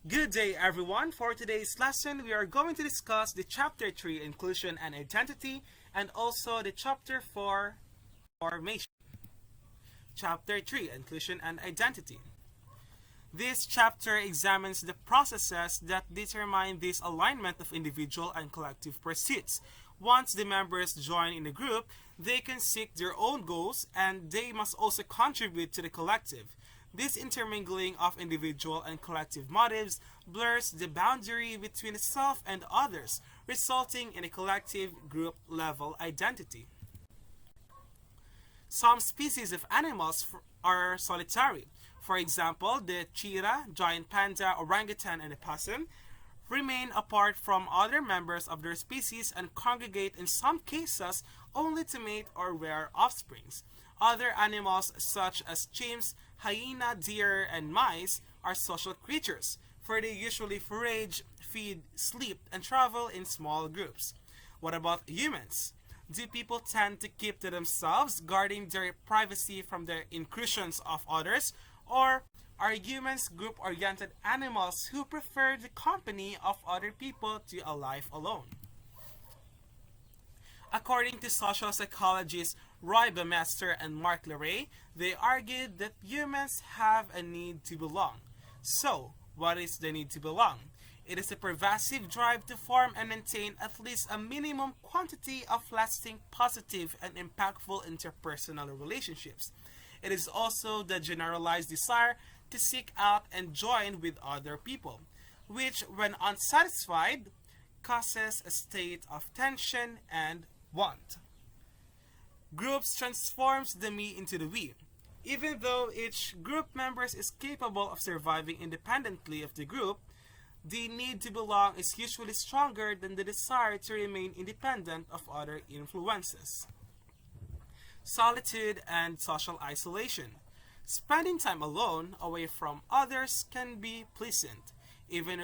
Good day, everyone. For today's lesson, we are going to discuss the Chapter 3, Inclusion and Identity, and also the Chapter 4, Formation. Chapter 3, Inclusion and Identity. This chapter examines the processes that determine this alignment of individual and collective pursuits. Once the members join in a group, they can seek their own goals and they must also contribute to the collective. This intermingling of individual and collective motives blurs the boundary between self and others, resulting in a collective group level identity. Some species of animals are solitary. For example, the cheetah, giant panda, orangutan, and the possum remain apart from other members of their species and congregate in some cases only to mate or rear offsprings. Other animals such as chimps, hyena, deer, and mice are social creatures, for they usually forage, feed, sleep, and travel in small groups. What about humans? Do people tend to keep to themselves, guarding their privacy from the intrusions of others, or are humans group-oriented animals who prefer the company of other people to a life alone? According to social psychologists Roy Baumeister and Mark Leray, they argued that humans have a need to belong. So, what is the need to belong? It is a pervasive drive to form and maintain at least a minimum quantity of lasting positive and impactful interpersonal relationships. It is also the generalized desire to seek out and join with other people, which, when unsatisfied, causes a state of tension and want. Groups transforms the me into the we. Even though each group member is capable of surviving independently of the group, the need to belong is usually stronger than the desire to remain independent of other influences. Solitude and social isolation. Spending time alone, away from others, can be pleasant, even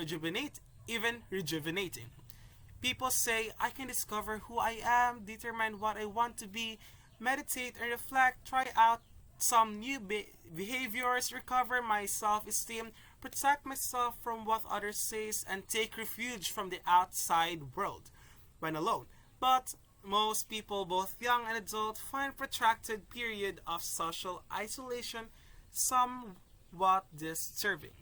rejuvenating. People say, I can discover who I am, determine what I want to be, meditate and reflect, try out some new behaviors, recover my self-esteem, protect myself from what others say, and take refuge from the outside world when alone. But most people, both young and adult, find protracted period of social isolation somewhat disturbing.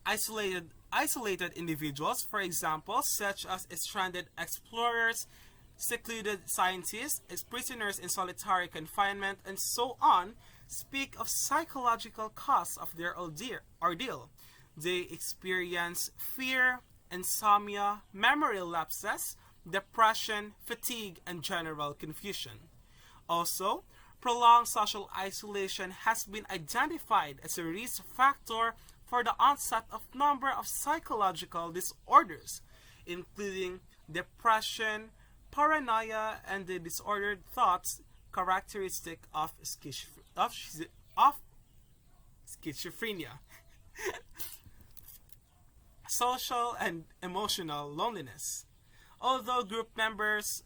Isolated individuals, for example, such as stranded explorers, secluded scientists, prisoners in solitary confinement, and so on, speak of psychological costs of their ordeal. They experience fear, insomnia, memory lapses, depression, fatigue, and general confusion. Also, prolonged social isolation has been identified as a risk factor for the onset of number of psychological disorders, including depression, paranoia, and the disordered thoughts characteristic of schizophrenia. Social and emotional loneliness. Although group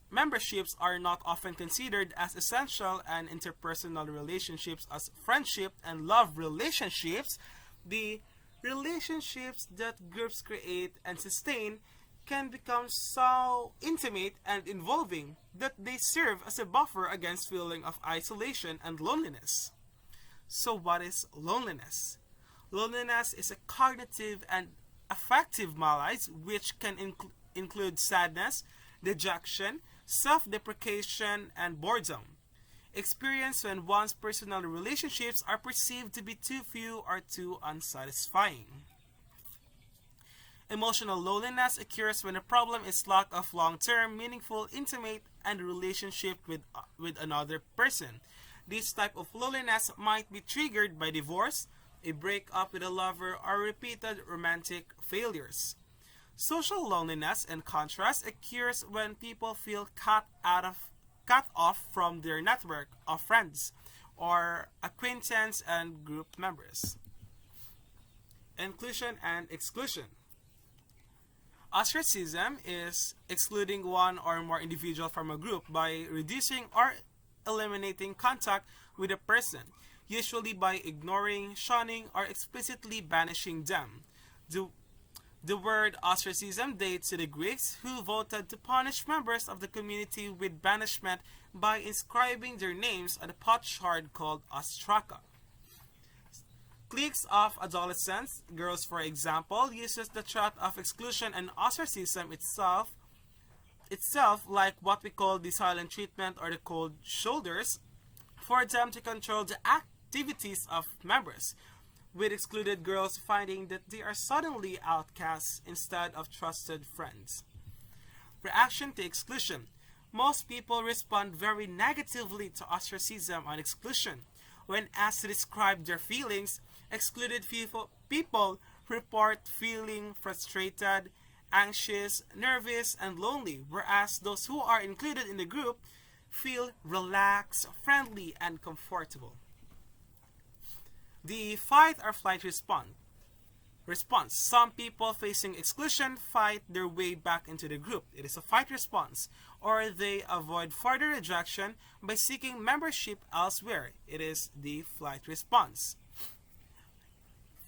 memberships are not often considered as essential and interpersonal relationships as friendship and love relationships, the relationships that groups create and sustain can become so intimate and involving that they serve as a buffer against feeling of isolation and loneliness. So what is loneliness? Loneliness is a cognitive and affective malaise which can include sadness, dejection, self-deprecation, and boredom. Experienced when one's personal relationships are perceived to be too few or too unsatisfying. Emotional loneliness occurs when a problem is lack of long-term, meaningful, intimate, and relationship with another person. This type of loneliness might be triggered by divorce, a breakup with a lover, or repeated romantic failures. Social loneliness, in contrast, occurs when people feel cut off from their network of friends or acquaintance and group members. Inclusion and exclusion. Ostracism is excluding one or more individual from a group by reducing or eliminating contact with a person. usually by ignoring, shunning, or explicitly banishing them. The, the word ostracism dates to the Greeks, who voted to punish members of the community with banishment by inscribing their names on a potsherd called ostraka. Cliques of adolescents, girls for example, uses the threat of exclusion and ostracism itself like what we call the silent treatment or the cold shoulders, for them to control the activities of members, with excluded girls finding that they are suddenly outcasts instead of trusted friends. Reaction to exclusion. Most people respond very negatively to ostracism and exclusion. When asked to describe their feelings, excluded people report feeling frustrated, anxious, nervous, and lonely, whereas those who are included in the group feel relaxed, friendly, and comfortable. The fight or flight response. Some people facing exclusion fight their way back into the group. It is a fight response. Or they avoid further rejection by seeking membership elsewhere. It is the flight response.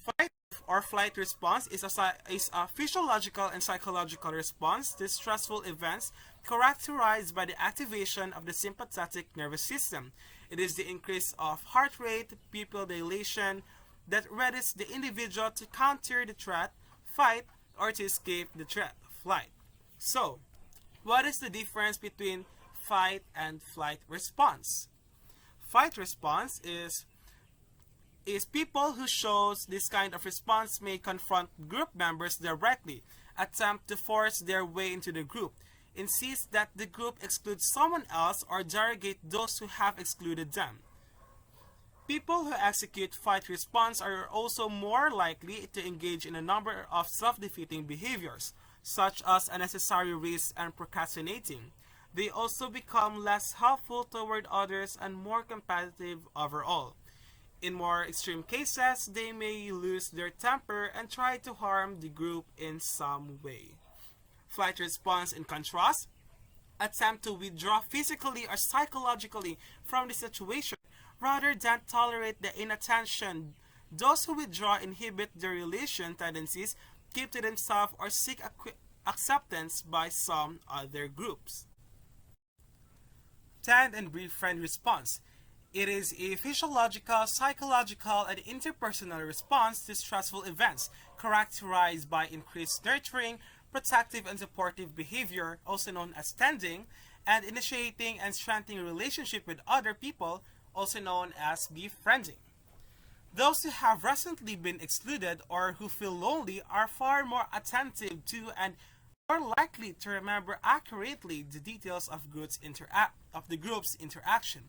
Fight or flight response is a physiological and psychological response to stressful events characterized by the activation of the sympathetic nervous system. It is the increase of heart rate, pupil dilation, that readies the individual to counter the threat, fight, or to escape the threat, flight. So, what is the difference between fight and flight response? Fight response is people who shows this kind of response may confront group members directly, attempt to force their way into the group, insist that the group exclude someone else or derogate those who have excluded them. People who execute fight response are also more likely to engage in a number of self-defeating behaviors, such as unnecessary risk and procrastinating. They also become less helpful toward others and more competitive overall. In more extreme cases, they may lose their temper and try to harm the group in some way. Flight response, in contrast, attempt to withdraw physically or psychologically from the situation rather than tolerate the inattention. Those who withdraw inhibit their relation tendencies, keep to themselves, or seek acceptance by some other groups. Tend and befriend response. It is a physiological, psychological, and interpersonal response to stressful events, characterized by increased nurturing, protective, and supportive behavior, also known as tending, and initiating and strengthening a relationship with other people, also known as befriending. Those who have recently been excluded or who feel lonely are far more attentive to and more likely to remember accurately the details of the group's interaction.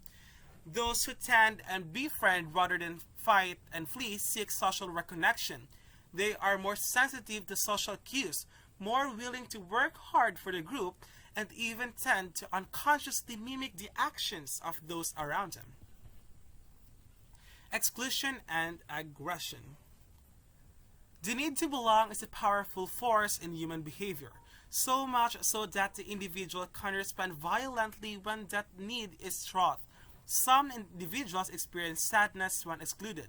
Those who tend and befriend rather than fight and flee seek social reconnection. They are more sensitive to social cues, more willing to work hard for the group, and even tend to unconsciously mimic the actions of those around them. Exclusion and aggression. The need to belong is a powerful force in human behavior, so much so that the individual can respond violently when that need is trod. Some individuals experience sadness when excluded.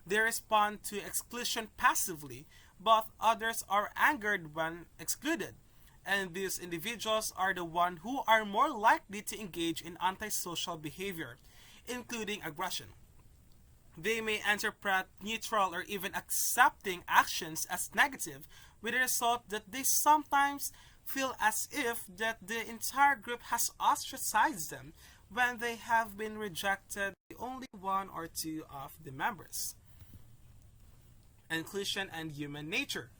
They respond to exclusion passively, but others are angered when excluded. And these individuals are the ones who are more likely to engage in antisocial behavior, including aggression. They may interpret neutral or even accepting actions as negative, with the result that they sometimes feel as if that the entire group has ostracized them when they have been rejected by only one or two of the members. Inclusion and human nature.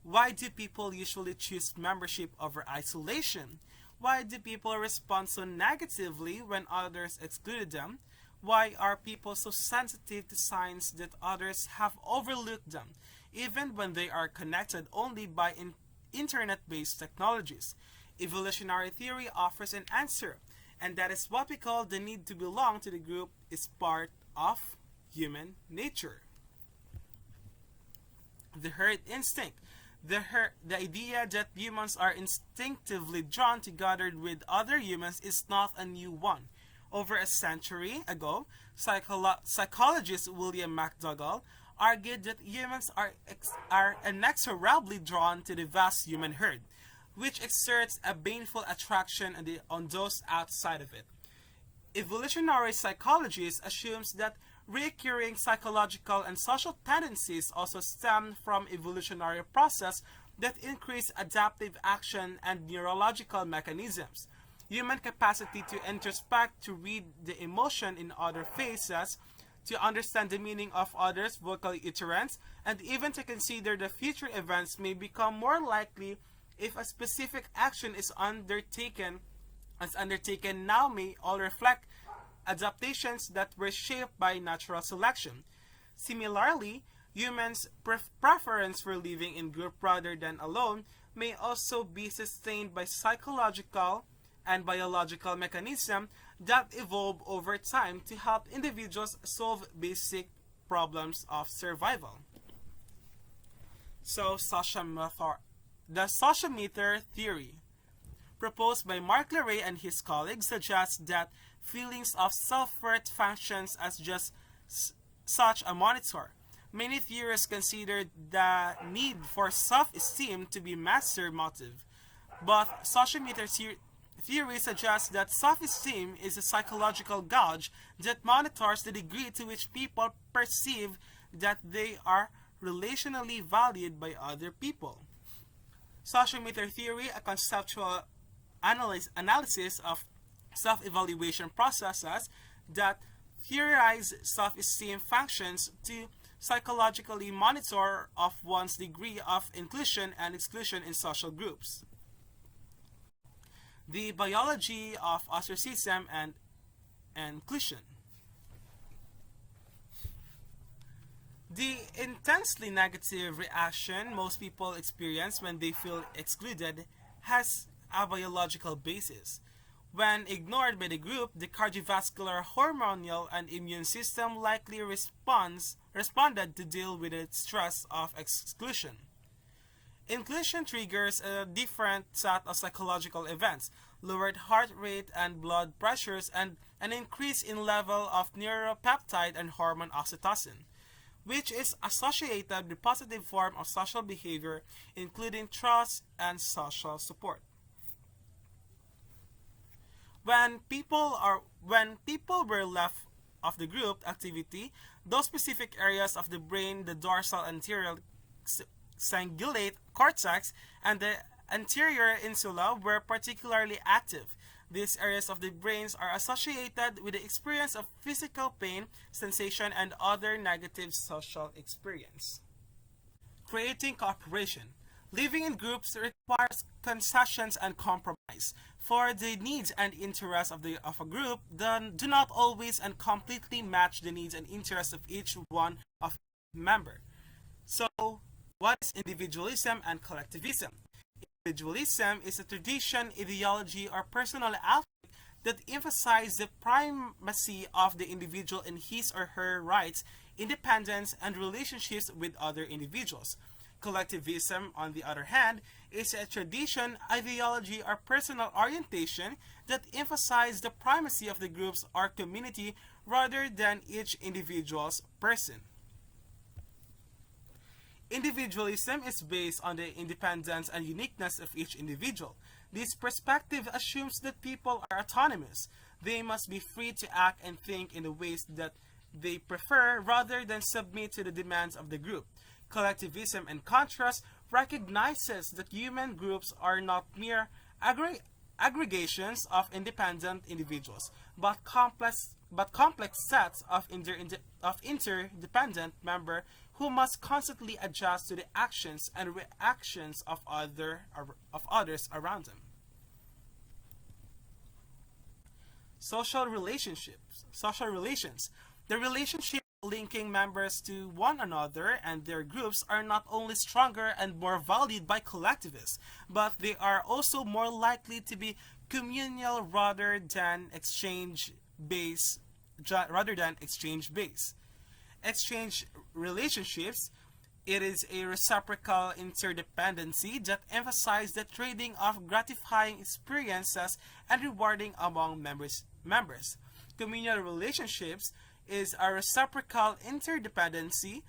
Why do people usually choose membership over isolation? Why do people respond so negatively when others excluded them? Why are people so sensitive to signs that others have overlooked them, even when they are connected only by internet-based technologies? Evolutionary theory offers an answer, and that is what we call the need to belong to the group is part of human nature. The herd instinct. The idea that humans are instinctively drawn to gather with other humans is not a new one. Over a century ago, psychologist William McDougall argued that humans are inexorably drawn to the vast human herd, which exerts a baneful attraction on those outside of it. Evolutionary psychology assumes that recurring psychological and social tendencies also stem from evolutionary process that increase adaptive action and neurological mechanisms. Human capacity to introspect, to read the emotion in other faces, to understand the meaning of others' vocal utterance, and even to consider the future events may become more likely if a specific action is undertaken now may all reflect adaptations that were shaped by natural selection. Similarly, humans' preference for living in group rather than alone may also be sustained by psychological and biological mechanisms that evolve over time to help individuals solve basic problems of survival. So, the social meter theory, proposed by Mark Leray and his colleagues, suggests that feelings of self-worth functions as just such a monitor. Many theorists consider the need for self-esteem to be master motive, but social meter theory suggests that self-esteem is a psychological gauge that monitors the degree to which people perceive that they are relationally valued by other people. Social meter theory, a conceptual analysis of self-evaluation processes that theorize self-esteem functions to psychologically monitor of one's degree of inclusion and exclusion in social groups. The biology of ostracism and inclusion. The intensely negative reaction most people experience when they feel excluded has a biological basis. When ignored by the group, the cardiovascular, hormonal, and immune system likely responded to deal with the stress of exclusion. Inclusion triggers a different set of psychological events, lowered heart rate and blood pressures, and an increase in level of neuropeptide and hormone oxytocin, which is associated with positive form of social behavior, including trust and social support. When people were left of the group activity, those specific areas of the brain, the dorsal anterior cingulate cortex and the anterior insula, were particularly active. These areas of the brains are associated with the experience of physical pain, sensation, and other negative social experience. Creating cooperation. Living in groups requires concessions and compromise, for the needs and interests of a group do not always and completely match the needs and interests of each one of member. So, what is individualism and collectivism? Individualism is a tradition, ideology, or personal outlook that emphasizes the primacy of the individual in his or her rights, independence, and relationships with other individuals. Collectivism, on the other hand, is a tradition, ideology, or personal orientation that emphasizes the primacy of the groups or community rather than each individual's person. Individualism is based on the independence and uniqueness of each individual. This perspective assumes that people are autonomous. They must be free to act and think in the ways that they prefer rather than submit to the demands of the group. Collectivism, in contrast, recognizes that human groups are not mere aggregations of independent individuals, but complex sets of interdependent members who must constantly adjust to the actions and reactions of others around them. Social relations. The relationship linking members to one another and their groups are not only stronger and more valued by collectivists, but they are also more likely to be communal rather than exchange-based. Exchange relationships, it is a reciprocal interdependency that emphasizes the trading of gratifying experiences and rewarding among members. communal relationships is a reciprocal interdependency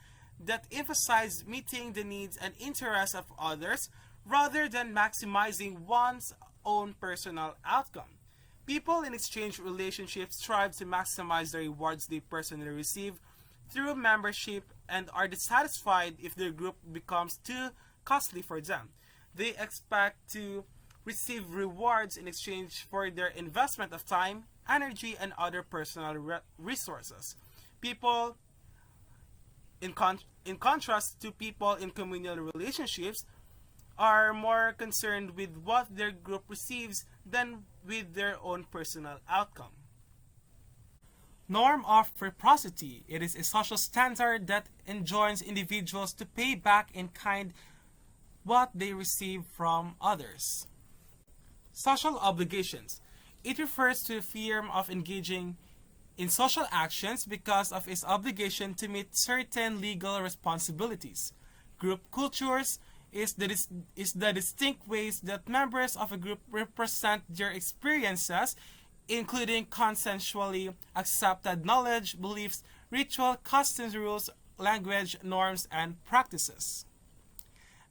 that emphasizes meeting the needs and interests of others rather than maximizing one's own personal outcome. People in exchange relationships strive to maximize the rewards they personally receive through membership and are dissatisfied if their group becomes too costly for them. They expect to receive rewards in exchange for their investment of time, energy, and other personal resources. People, in contrast to people in communal relationships, are more concerned with what their group receives than with their own personal outcome. Norm of reciprocity. It is a social standard that enjoins individuals to pay back in kind what they receive from others. Social obligations. It refers to the firm of engaging in social actions because of its obligation to meet certain legal responsibilities. Group cultures is the distinct ways that members of a group represent their experiences, including consensually accepted knowledge, beliefs, ritual, customs, rules, language, norms, and practices.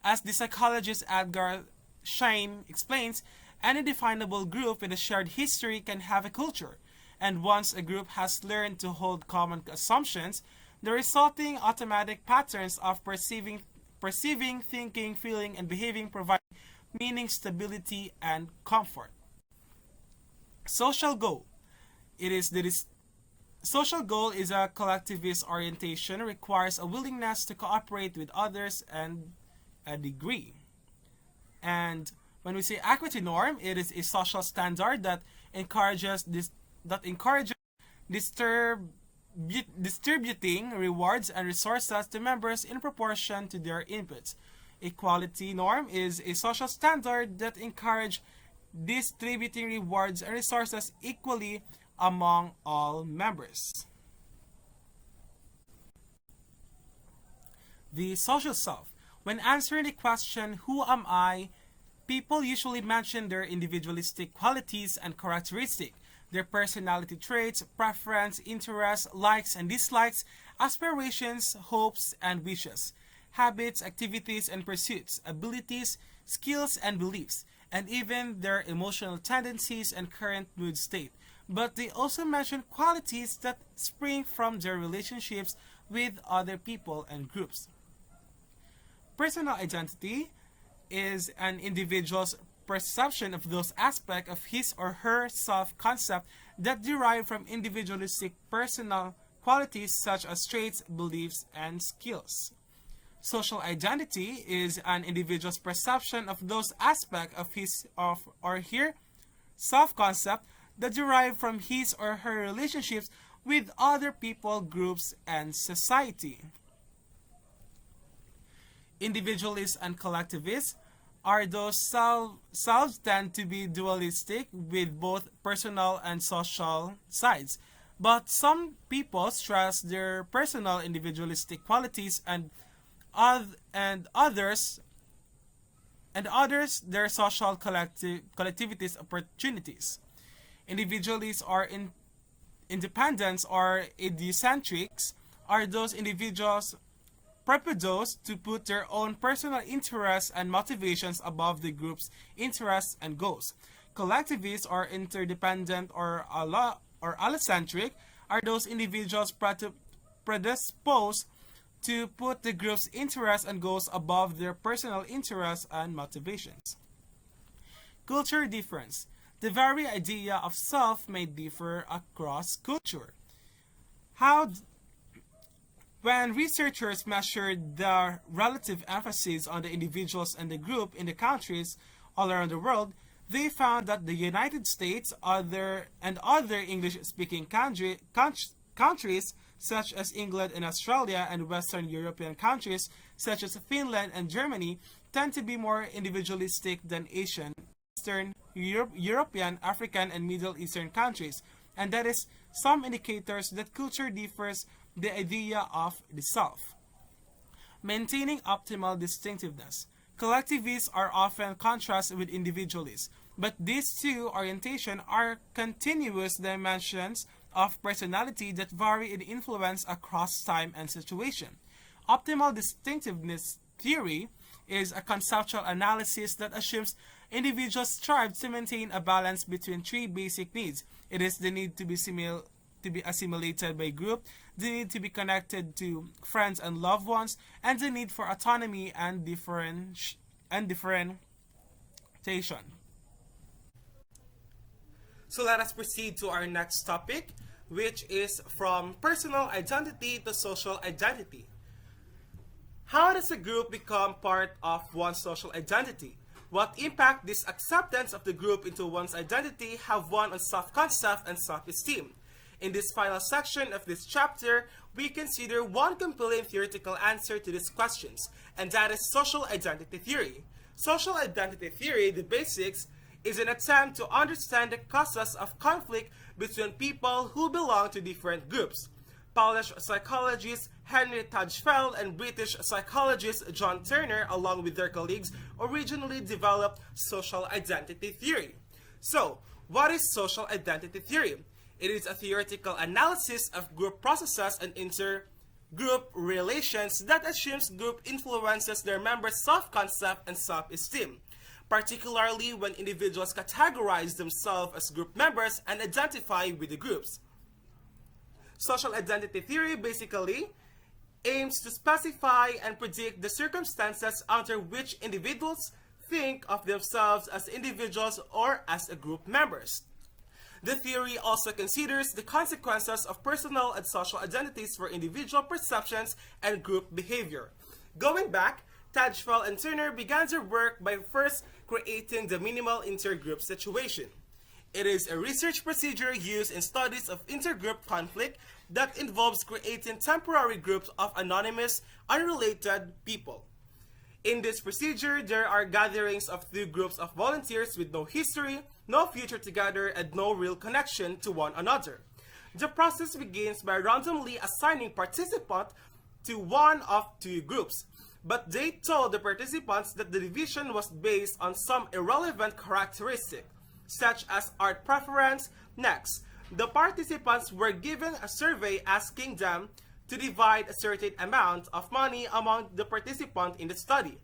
As the psychologist Edgar Schein explains, any definable group with a shared history can have a culture, and once a group has learned to hold common assumptions, the resulting automatic patterns of perceiving, thinking, feeling, and behaving provide meaning, stability, and comfort. Social goal. Social goal is a collectivist orientation, requires a willingness to cooperate with others and a degree. And when we say equity norm, it is a social standard that encourages distributing rewards and resources to members in proportion to their inputs. Equality norm is a social standard that encourages distributing rewards and resources equally among all members. The social self. When answering the question, who am I? People usually mention their individualistic qualities and characteristics, their personality traits, preference, interests, likes and dislikes, aspirations, hopes and wishes, habits, activities and pursuits, abilities, skills and beliefs, and even their emotional tendencies and current mood state. But they also mention qualities that spring from their relationships with other people and groups. Personal identity is an individual's perception of those aspects of his or her self-concept that derive from individualistic personal qualities such as traits, beliefs, and skills. Social identity is an individual's perception of those aspects of his or her self-concept that derive from his or her relationships with other people, groups, and society. Individualists and collectivists are those selves tend to be dualistic with both personal and social sides. But some people stress their personal individualistic qualities and others their social collectivities opportunities. Individualists are independents or idiocentrics are those individuals purpose to put their own personal interests and motivations above the group's interests and goals. Collectivists or interdependent or allocentric are those individuals predisposed to put the group's interests and goals above their personal interests and motivations. Culture difference. The very idea of self may differ across culture. When researchers measured the relative emphasis on the individuals and the group in the countries all around the world, they found that the United States other English-speaking countries such as England and Australia and Western European countries such as Finland and Germany tend to be more individualistic than Asian, Eastern, European, African, and Middle Eastern countries, and that is some indicators that culture differs the idea of the self. Maintaining optimal distinctiveness. Collectivists are often contrasted with individualists, but these two orientations are continuous dimensions of personality that vary in influence across time and situation. Optimal distinctiveness theory is a conceptual analysis that assumes individuals strive to maintain a balance between three basic needs. It is the need to be assimilated by group, the need to be connected to friends and loved ones, and the need for autonomy and differentiation. So let us proceed to our next topic, which is from personal identity to social identity. How does a group become part of one's social identity? What impact this acceptance of the group into one's identity have one on self-concept and self-esteem? In this final section of this chapter, we consider one compelling theoretical answer to these questions, and that is social identity theory. Social identity theory, the basics, is an attempt to understand the causes of conflict between people who belong to different groups. Polish psychologist Henry Tajfel and British psychologist John Turner, along with their colleagues, originally developed social identity theory. So, what is social identity theory? It is a theoretical analysis of group processes and intergroup relations that assumes group influences their members' self-concept and self-esteem, particularly when individuals categorize themselves as group members and identify with the groups. Social identity theory basically aims to specify and predict the circumstances under which individuals think of themselves as individuals or as a group members. The theory also considers the consequences of personal and social identities for individual perceptions and group behavior. Going back, Tajfel and Turner began their work by first creating the minimal intergroup situation. It is a research procedure used in studies of intergroup conflict that involves creating temporary groups of anonymous, unrelated people. In this procedure, there are gatherings of two groups of volunteers with no history, no future together, and no real connection to one another. The process begins by randomly assigning participants to one of two groups, but they told the participants that the division was based on some irrelevant characteristic, such as art preference. Next, the participants were given a survey asking them to divide a certain amount of money among the participants in the study.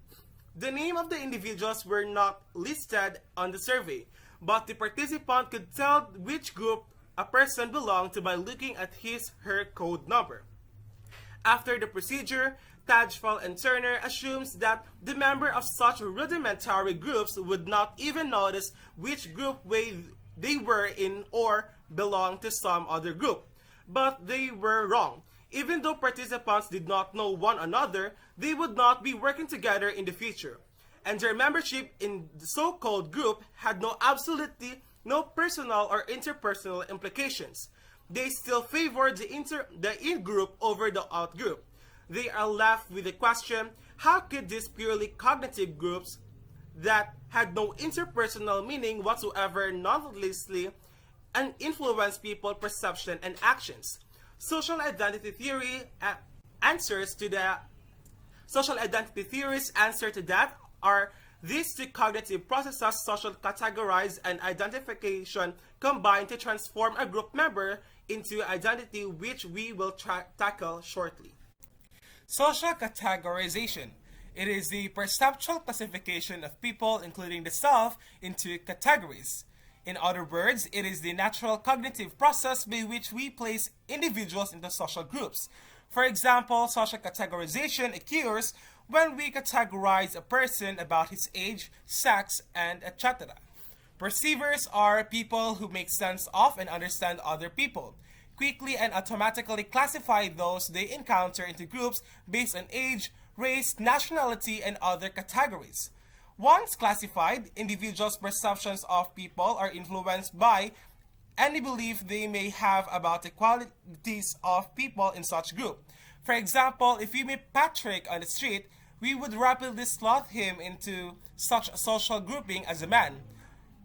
The name of the individuals were not listed on the survey, but the participant could tell which group a person belonged to by looking at his/her code number. After the procedure, Tajfel and Turner assumes that the member of such rudimentary groups would not even notice which group they were in or belonged to some other group. But they were wrong. Even though participants did not know one another, they would not be working together in the future. And their membership in the so-called group had absolutely no personal or interpersonal implications. They still favored the in-group over the out-group. They are left with the question, how could these purely cognitive groups that had no interpersonal meaning whatsoever nonethelessly and influence people's perception and actions? Social identity theory answers to the social identity theory's answer to that are these two cognitive processes, social categorize and identification, combine to transform a group member into identity, which we will tackle shortly. Social categorization. It is the perceptual classification of people, including the self, into categories. In other words, it is the natural cognitive process by which we place individuals into social groups. For example, social categorization occurs when we categorize a person about his age, sex, and etc. Perceivers are people who make sense of and understand other people, quickly and automatically classify those they encounter into groups based on age, race, nationality, and other categories. Once classified, individuals' perceptions of people are influenced by any belief they may have about the qualities of people in such group. For example, if we meet Patrick on the street, we would rapidly slot him into such a social grouping as a man,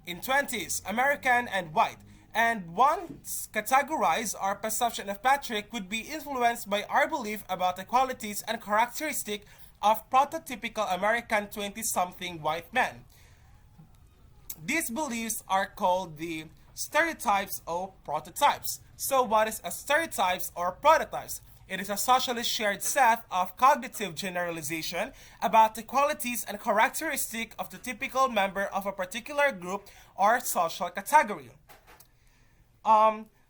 in 20s, American, and white. And once categorized, our perception of Patrick would be influenced by our belief about the qualities and characteristics of prototypical American 20-something white men. These beliefs are called the stereotypes or prototypes. So what is a stereotypes or prototypes? It is a socially shared set of cognitive generalization about the qualities and characteristics of the typical member of a particular group or social category.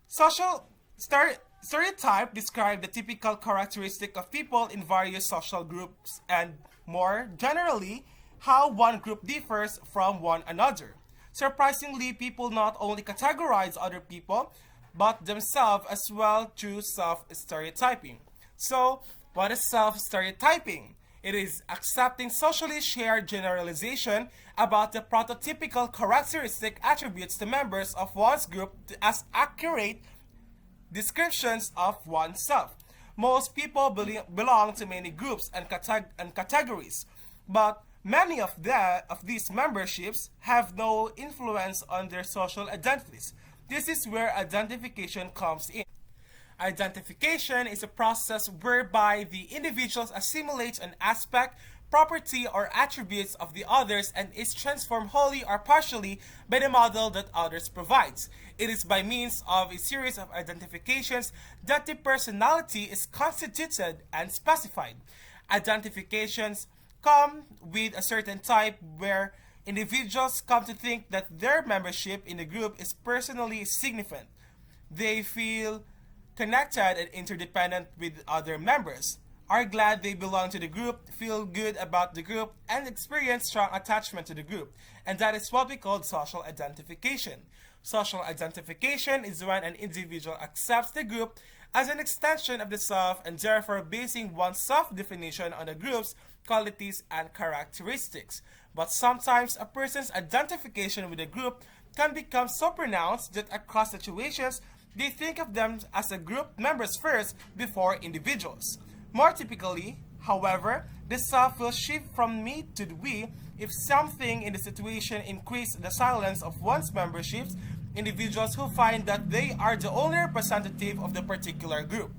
Social stereotype describe the typical characteristic of people in various social groups and, more generally, how one group differs from one another. Surprisingly, people not only categorize other people, but themselves as well through self-stereotyping. So, what is self-stereotyping? It is accepting socially shared generalization about the prototypical characteristic attributes to members of one's group as accurate descriptions of oneself. Most people belong to many groups and categories, but many of these memberships have no influence on their social identities. This is where identification comes in. Identification is a process whereby the individuals assimilate an aspect, property, or attributes of the others and is transformed wholly or partially by the model that others provides. It is by means of a series of identifications that the personality is constituted and specified. Identifications come with a certain type where individuals come to think that their membership in the group is personally significant. They feel connected and interdependent with other members, are glad they belong to the group, feel good about the group, and experience strong attachment to the group. And that is what we call social identification. Social identification is when an individual accepts the group as an extension of the self and therefore basing one's self-definition on the group's qualities and characteristics. But sometimes a person's identification with a group can become so pronounced that across situations, they think of them as a group members first before individuals. More typically, however, the self will shift from me to the we if something in the situation increases the silence of one's memberships, individuals who find that they are the only representative of the particular group.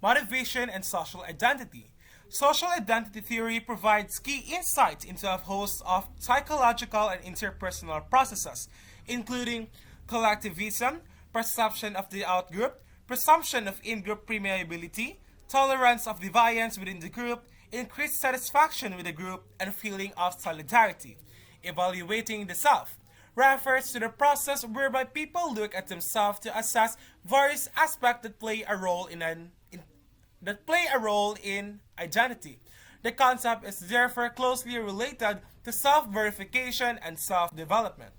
Motivation and social identity. Social identity theory provides key insights into a host of psychological and interpersonal processes, including collectivism, perception of the outgroup, presumption of in-group permeability, tolerance of deviance within the group, increased satisfaction with the group, and feeling of solidarity. Evaluating the self refers to the process whereby people look at themselves to assess various aspects that play a role in identity. The concept is therefore closely related to self-verification and self-development.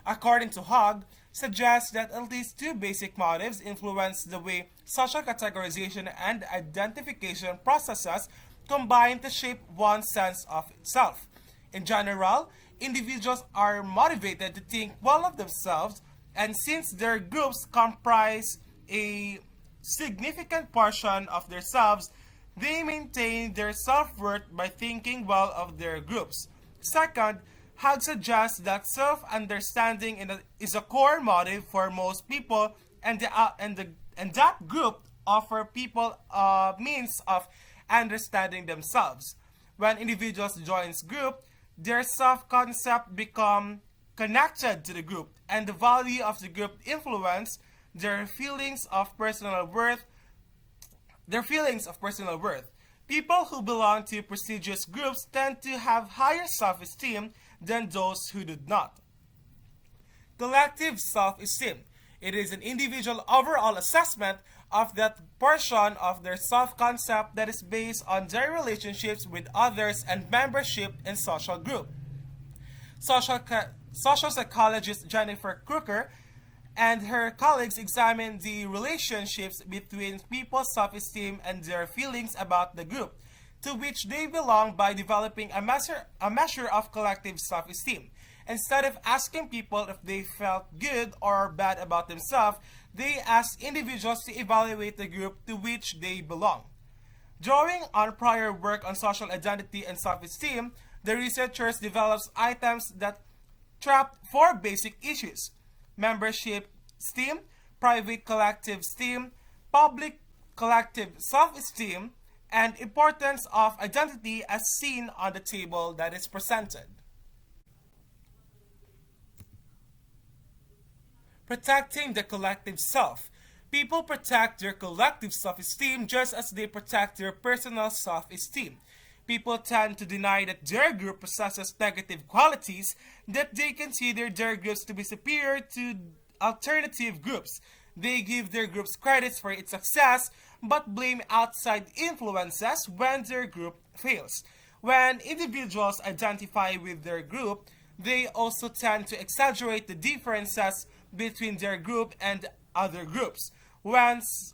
According to Hogg, suggests that at least two basic motives influence the way social categorization and identification processes combine to shape one's sense of self. In general, individuals are motivated to think well of themselves, and since their groups comprise a significant portion of themselves, they maintain their self-worth by thinking well of their groups. Second, Hogg suggests that self-understanding is a core motive for most people, and that group offer people a means of understanding themselves. When individuals join group, their self-concept become connected to the group, and the value of the group influence their feelings of personal worth. People who belong to prestigious groups tend to have higher self-esteem than those who do not. Collective self-esteem. It is an individual overall assessment of that portion of their self-concept that is based on their relationships with others and membership in social group. Social psychologist Jennifer Crooker and her colleagues examine the relationships between people's self-esteem and their feelings about the group to which they belong by developing a measure of collective self-esteem. Instead of asking people if they felt good or bad about themselves, they ask individuals to evaluate the group to which they belong. Drawing on prior work on social identity and self-esteem, the researchers developed items that trap four basic issues: membership esteem, private collective esteem, public collective self-esteem, and importance of identity as seen on the table that is presented. Protecting the collective self. People protect their collective self-esteem just as they protect their personal self-esteem. People tend to deny that their group possesses negative qualities, that they consider their groups to be superior to alternative groups. They give their groups credits for its success, but blame outside influences when their group fails. When individuals identify with their group, they also tend to exaggerate the differences between their group and other groups. Once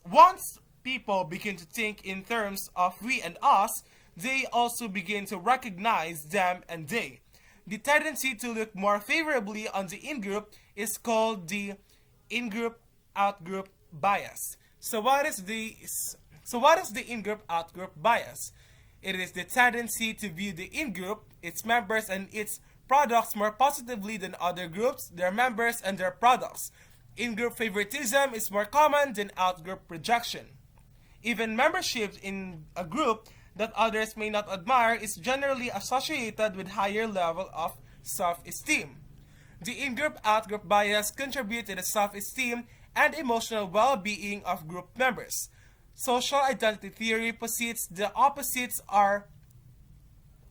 people begin to think in terms of we and us, they also begin to recognize them and they. The tendency to look more favorably on the in-group is called the in-group out-group bias. So what is the in-group out-group bias? It is the tendency to view the in-group, its members and its products more positively than other groups, their members and their products. In-group favoritism is more common than out-group rejection. Even membership in a group that others may not admire is generally associated with higher level of self-esteem. The in-group out-group bias contributes to the self-esteem and emotional well-being of group members. Social identity theory posits the opposites are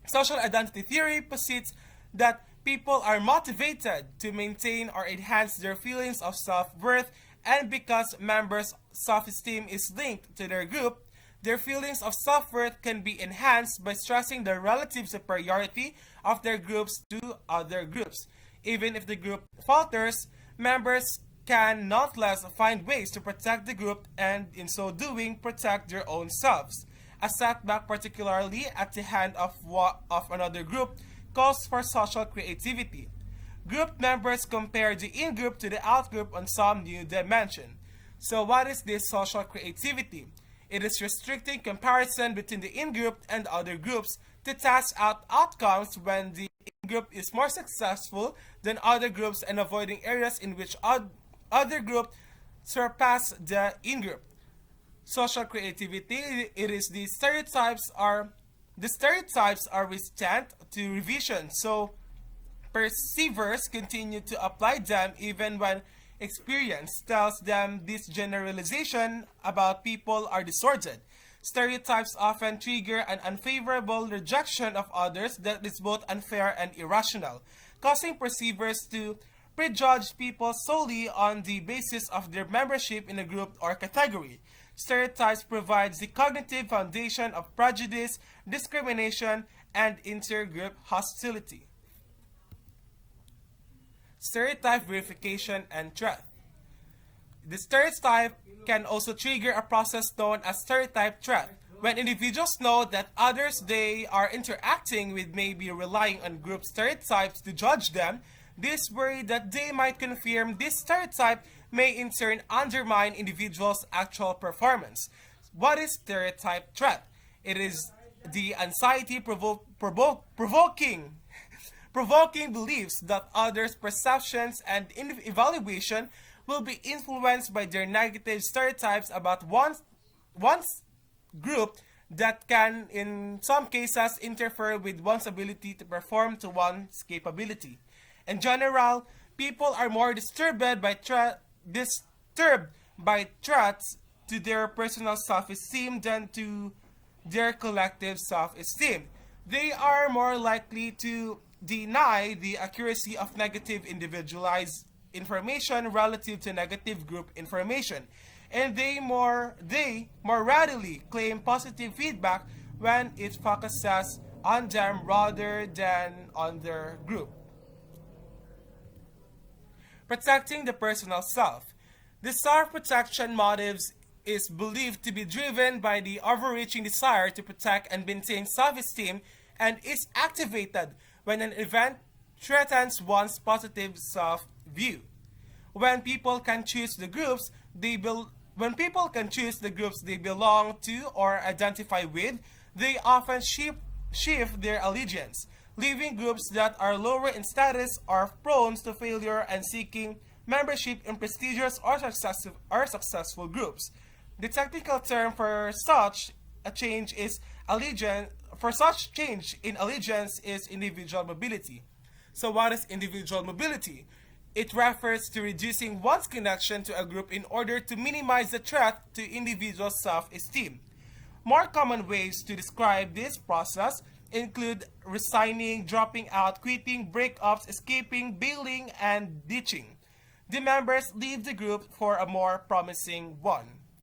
Social identity theory posits that people are motivated to maintain or enhance their feelings of self-worth, and because members' self-esteem is linked to their group, their feelings of self-worth can be enhanced by stressing the relative superiority of their groups to other groups. Even if the group falters, members can nonetheless find ways to protect the group and, in so doing, protect their own selves. A setback, particularly at the hand of another group, calls for social creativity. Group members compare the in-group to the out-group on some new dimension. So what is this social creativity? It is restricting comparison between the in-group and other groups to test out outcomes when the in-group is more successful than other groups and avoiding areas in which other groups surpass the in-group. Social creativity, it is the stereotypes are resistant to revision, so perceivers continue to apply them even when experience tells them this generalization about people are distorted. Stereotypes often trigger an unfavorable rejection of others that is both unfair and irrational, causing perceivers to prejudge people solely on the basis of their membership in a group or category. Stereotypes provide the cognitive foundation of prejudice, discrimination, and intergroup hostility. Stereotype verification and threat. The stereotype can also trigger a process known as stereotype threat. When individuals know that others they are interacting with may be relying on group stereotypes to judge them, this worry that they might confirm this stereotype may in turn undermine individuals' actual performance. What is stereotype threat? It is the anxiety provoking beliefs that others' perceptions and evaluation will be influenced by their negative stereotypes about one's group that can, in some cases, interfere with one's ability to perform to one's capability. In general, people are more disturbed by threats to their personal self-esteem than to their collective self-esteem. They are more likely to deny the accuracy of negative individualized information relative to negative group information, and they more readily claim positive feedback when it focuses on them rather than on their group. Protecting the personal self. The self-protection motives is believed to be driven by the overreaching desire to protect and maintain self-esteem and is activated when an event threatens one's positive self-view. When people can choose the groups they belong to or identify with, they often shift their allegiance, leaving groups that are lower in status are prone to failure and seeking membership in prestigious or successful groups. The technical term for such a change is allegiance. For such change in allegiance is individual mobility. So what is individual mobility? It refers to reducing one's connection to a group in order to minimize the threat to individual self-esteem. More common ways to describe this process include resigning, dropping out, quitting, breakups, escaping, bailing, and ditching. The members leave the group for a more promising one.